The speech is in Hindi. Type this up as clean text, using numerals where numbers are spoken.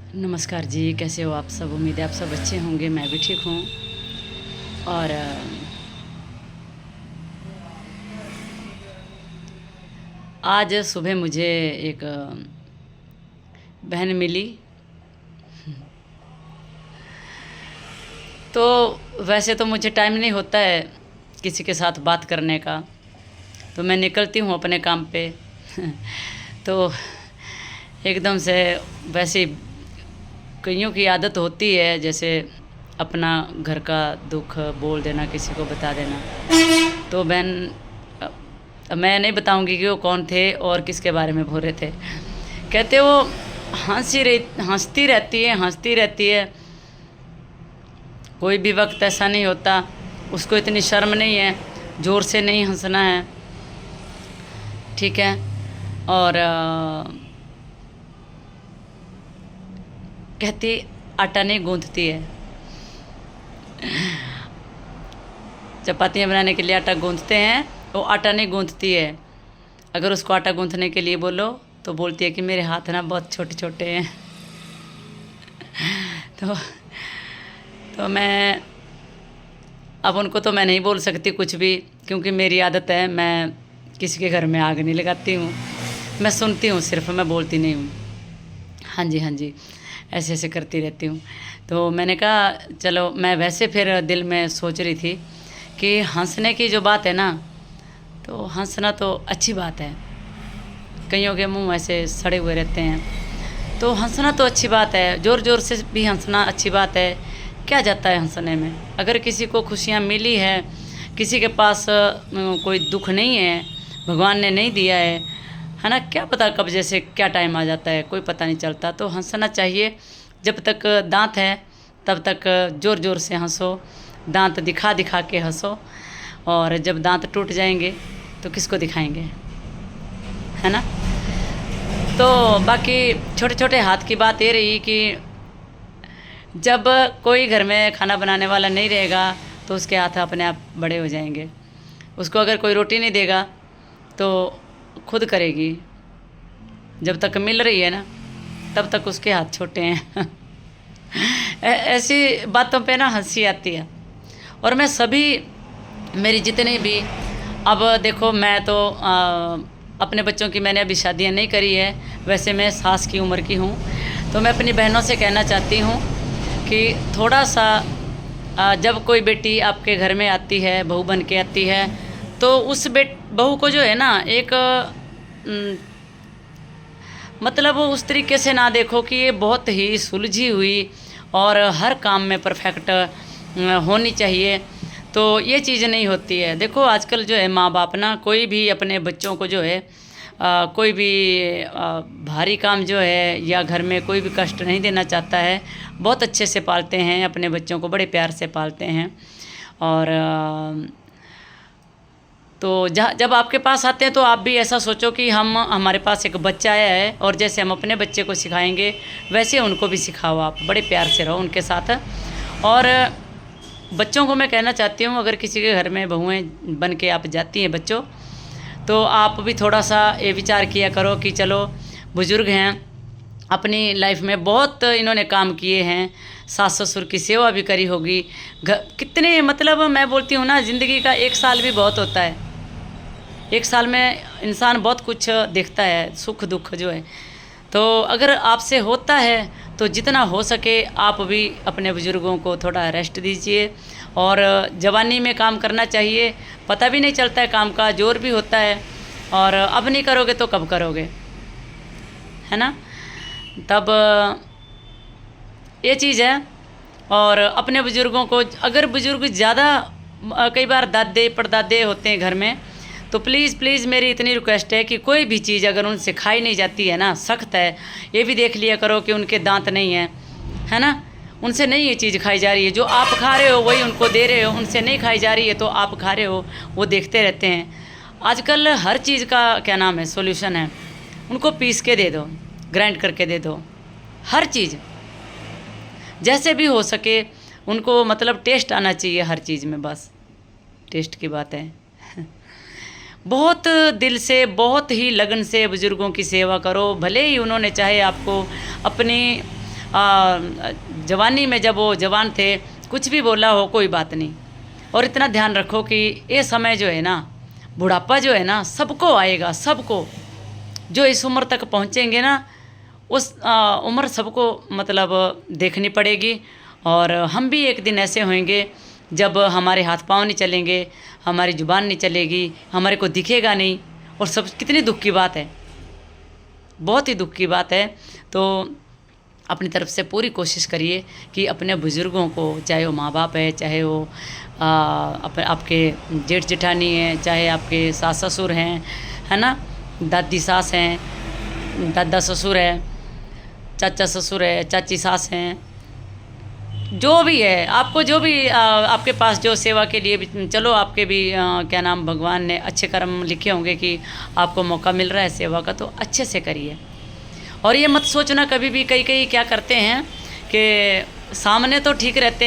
नमस्कार जी, कैसे हो आप सब। उम्मीद है आप सब अच्छे होंगे। मैं भी ठीक हूँ। और आज सुबह मुझे एक बहन मिली। तो वैसे तो मुझे टाइम नहीं होता है किसी के साथ बात करने का, तो मैं निकलती हूँ अपने काम पे। तो एकदम से वैसे कईयों की आदत होती है, जैसे अपना घर का दुख बोल देना, किसी को बता देना। तो बहन, मैं नहीं बताऊंगी कि वो कौन थे और किसके बारे में बोल रहे थे। कहते वो हंसती रहती है। कोई भी वक्त ऐसा नहीं होता, उसको इतनी शर्म नहीं है, ज़ोर से नहीं हंसना है, ठीक है। और कहती आटा नहीं गूंथती है। चपातियाँ बनाने के लिए आटा गूंथते हैं, वो आटा नहीं गूंथती है। अगर उसको आटा गूंथने के लिए बोलो तो बोलती है कि मेरे हाथ ना बहुत छोटे छोटे हैं। तो मैं अब उनको तो मैं नहीं बोल सकती कुछ भी, क्योंकि मेरी आदत है, मैं किसी के घर में आग नहीं लगाती हूँ। मैं सुनती हूँ सिर्फ, मैं बोलती नहीं हूँ। हाँ जी हाँ जी, ऐसे ऐसे करती रहती हूँ। तो मैंने कहा चलो, मैं वैसे फिर दिल में सोच रही थी कि हंसने की जो बात है ना, तो हंसना तो अच्छी बात है। कईयों के मुंह ऐसे सड़े हुए रहते हैं, तो हंसना तो अच्छी बात है। ज़ोर ज़ोर से भी हंसना अच्छी बात है। क्या जाता है हंसने में। अगर किसी को खुशियाँ मिली है, किसी के पास कोई दुख नहीं है, भगवान ने नहीं दिया है ना, क्या पता कब जैसे क्या टाइम आ जाता है, कोई पता नहीं चलता। तो हंसना चाहिए। जब तक दांत है तब तक ज़ोर ज़ोर से हंसो, दांत दिखा दिखा के हंसो। और जब दांत टूट जाएंगे तो किसको दिखाएंगे, है ना। तो बाकी छोटे छोटे हाथ की बात ये रही कि जब कोई घर में खाना बनाने वाला नहीं रहेगा तो उसके हाथ अपने आप बड़े हो जाएंगे। उसको अगर कोई रोटी नहीं देगा तो खुद करेगी। जब तक मिल रही है ना, तब तक उसके हाथ छोटे हैं। ऐसी बातों पे ना हंसी आती है। और मैं सभी, मेरी जितने भी, अब देखो मैं तो अपने बच्चों की मैंने अभी शादियां नहीं करी है, वैसे मैं सास की उम्र की हूँ। तो मैं अपनी बहनों से कहना चाहती हूँ कि थोड़ा सा जब कोई बेटी आपके घर में आती है, बहू बन के आती है, तो उस बहू को जो है ना, एक मतलब उस तरीके से ना देखो कि ये बहुत ही सुलझी हुई और हर काम में परफेक्ट होनी चाहिए। तो ये चीज़ नहीं होती है। देखो आजकल जो है माँ बाप ना, कोई भी अपने बच्चों को जो है कोई भी भारी काम जो है या घर में कोई भी कष्ट नहीं देना चाहता है। बहुत अच्छे से पालते हैं अपने बच्चों को, बड़े प्यार से पालते हैं। और तो जब आपके पास आते हैं तो आप भी ऐसा सोचो कि हमारे पास एक बच्चा आया है, और जैसे हम अपने बच्चे को सिखाएंगे वैसे उनको भी सिखाओ। आप बड़े प्यार से रहो उनके साथ। और बच्चों को मैं कहना चाहती हूँ, अगर किसी के घर में बहुएँ बन के आप जाती हैं बच्चों, तो आप भी थोड़ा सा ये विचार किया करो कि चलो बुज़ुर्ग हैं, अपनी लाइफ में बहुत इन्होंने काम किए हैं, सास ससुर की सेवा भी करी होगी। कितने, मतलब मैं बोलती हूँ ना, ज़िंदगी का एक साल भी बहुत होता है। एक साल में इंसान बहुत कुछ देखता है, सुख दुख जो है। तो अगर आपसे होता है तो जितना हो सके आप भी अपने बुज़ुर्गों को थोड़ा रेस्ट दीजिए। और जवानी में काम करना चाहिए, पता भी नहीं चलता है काम का, जोर भी होता है। और अब नहीं करोगे तो कब करोगे, है ना। तब ये चीज़ है। और अपने बुज़ुर्गों को, अगर बुज़ुर्ग ज़्यादा, कई बार दादे परदादे होते हैं घर में, तो प्लीज़ प्लीज़ मेरी इतनी रिक्वेस्ट है कि कोई भी चीज़ अगर उनसे खाई नहीं जाती है ना, सख्त है, ये भी देख लिया करो कि उनके दांत नहीं हैं, है ना। उनसे नहीं ये चीज़ खाई जा रही है, जो आप खा रहे हो वही उनको दे रहे हो। उनसे नहीं खाई जा रही है तो आप खा रहे हो, वो देखते रहते हैं। आजकल हर चीज़ का क्या नाम है, सॉल्यूशन है। उनको पीस के दे दो, ग्राइंड करके दे दो, हर चीज़ जैसे भी हो सके उनको, मतलब टेस्ट आना चाहिए हर चीज़ में, बस टेस्ट की बात है। बहुत दिल से, बहुत ही लगन से बुज़ुर्गों की सेवा करो। भले ही उन्होंने चाहे आपको अपनी जवानी में जब वो जवान थे कुछ भी बोला हो कोई बात नहीं। और इतना ध्यान रखो कि ये समय जो है ना, बुढ़ापा जो है ना सबको आएगा, सबको जो इस उम्र तक पहुँचेंगे ना उस उम्र सबको मतलब देखनी पड़ेगी। और हम भी एक दिन ऐसे होंगे जब हमारे हाथ पाँव नहीं चलेंगे, हमारी जुबान नहीं चलेगी, हमारे को दिखेगा नहीं। और सब कितनी दुख की बात है, बहुत ही दुख की बात है। तो अपनी तरफ से पूरी कोशिश करिए कि अपने बुज़ुर्गों को, चाहे वो माँ बाप है, चाहे वो आपके जेठ जेठानी है, चाहे आपके सास ससुर हैं, है ना, दादी सास हैं, दादा ससुर है, चाचा ससुर है, चाची सास हैं, जो भी है आपको, जो भी आपके पास जो सेवा के लिए भी, चलो आपके भी क्या नाम, भगवान ने अच्छे कर्म लिखे होंगे कि आपको मौका मिल रहा है सेवा का, तो अच्छे से करिए। और ये मत सोचना कभी भी, कई क्या करते हैं कि सामने तो ठीक रहते हैं